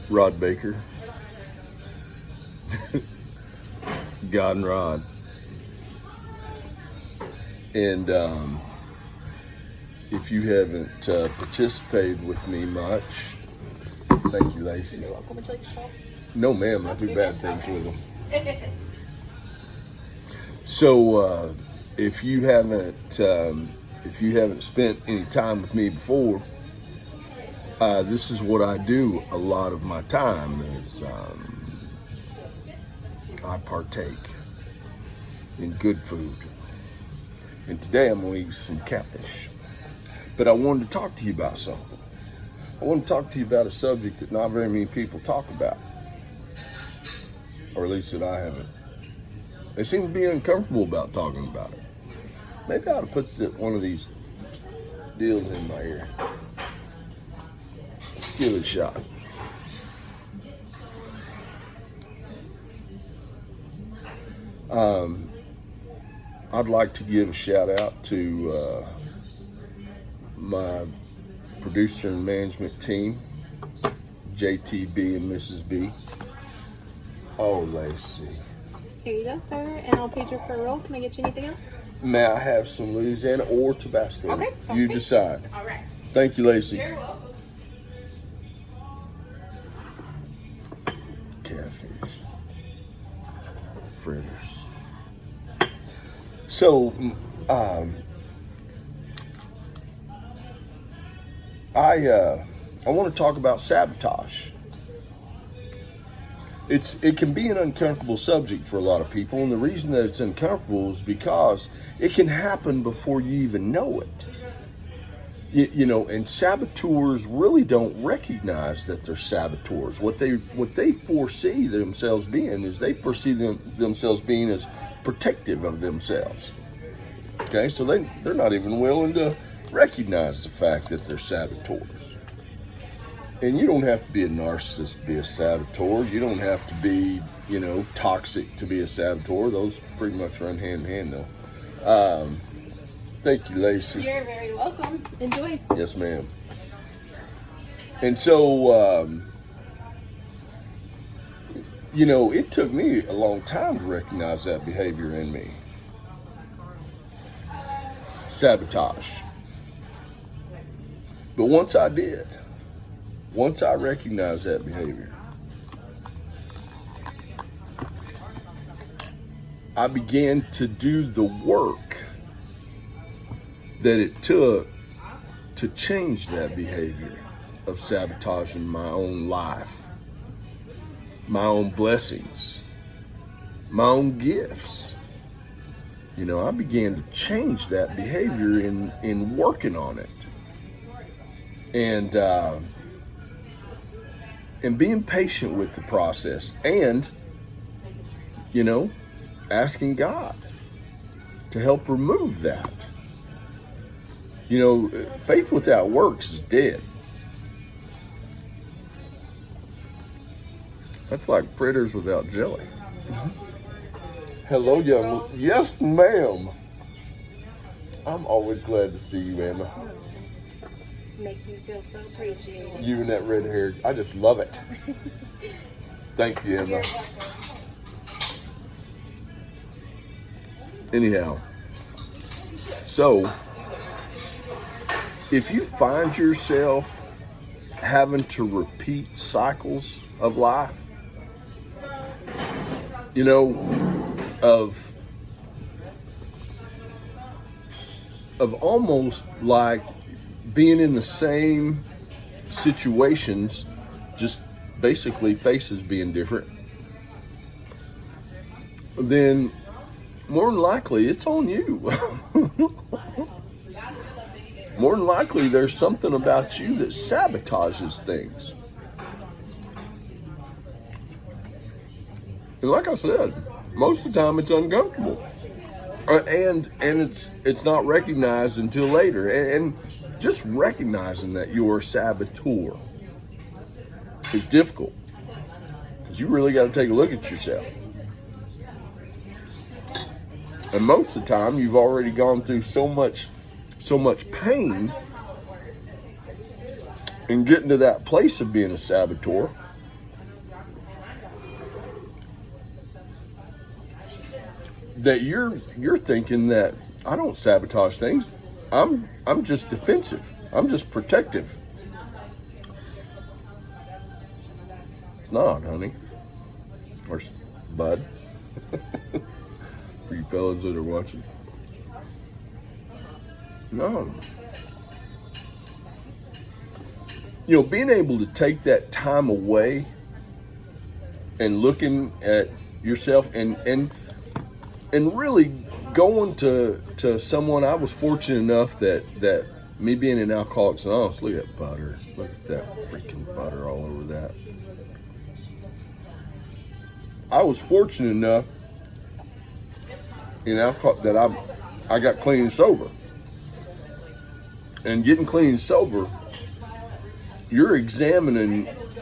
Rod Baker, God and Rod. And if you haven't participated with me much, thank you, Lacey. You're welcome. Would you like a shawl? No, ma'am, I do bad things with them. So if you haven't spent any time with me before, this is what I do a lot of my time is I partake in good food. And today I'm going to eat some catfish. But I wanted to talk to you about something. I want to talk to you about a subject that not very many people talk about. Or at least that I haven't. They seem to be uncomfortable about talking about it. Maybe I ought to put one of these deals in my ear. Let's give it a shot. I'd like to give a shout out to my producer and management team, JTB and Mrs. B. Oh, Lacey. Here you go, sir. And I'll page you for a roll. Can I get you anything else? May I have some Louisiana or Tabasco? Okay. You decide. All right. Thank you, Lacey. You're welcome. Catfish. Fritters. So, I want to talk about sabotage. It can be an uncomfortable subject for a lot of people, and the reason that it's uncomfortable is because it can happen before you even know it. You know, and saboteurs really don't recognize that they're saboteurs. What they foresee themselves being is they perceive themselves being as protective of themselves. Okay, so they're not even willing to recognize the fact that they're saboteurs. And you don't have to be a narcissist to be a saboteur. You don't have to be, toxic to be a saboteur. Those pretty much run hand in hand, though. Thank you, Lacey. You're very welcome. Enjoy. Yes, ma'am. And so, it took me a long time to recognize that behavior in me. Sabotage. But once I recognized that behavior, I began to do the work that it took to change that behavior of sabotaging my own life, my own blessings, my own gifts. I began to change that behavior in working on it. And being patient with the process and, asking God to help remove that. Faith without works is dead. That's like fritters without jelly. Hello, young. Yes, ma'am. I'm always glad to see you, Emma. Make me feel so appreciated. You and that red hair, I just love it. Thank you, Emma. Anyhow, so if you find yourself having to repeat cycles of life, of almost like being in the same situations, just basically faces being different, then more than likely it's on you. More than likely there's something about you that sabotages things. And like I said, most of the time it's uncomfortable. And it's not recognized until later. And just recognizing that you're a saboteur is difficult, because you really got to take a look at yourself. And most of the time you've already gone through so much pain in getting to that place of being a saboteur that you're thinking that I don't sabotage things. I'm just defensive. I'm just protective. It's not, honey. Or bud. For you fellas that are watching. No. You know, being able to take that time away and looking at yourself and really going to someone. I was fortunate enough that me being an Alcoholics Anonymous, look at that butter. Look at that freaking butter all over that. I was fortunate enough in alcohol that I got clean and sober. And getting clean and sober, you're examining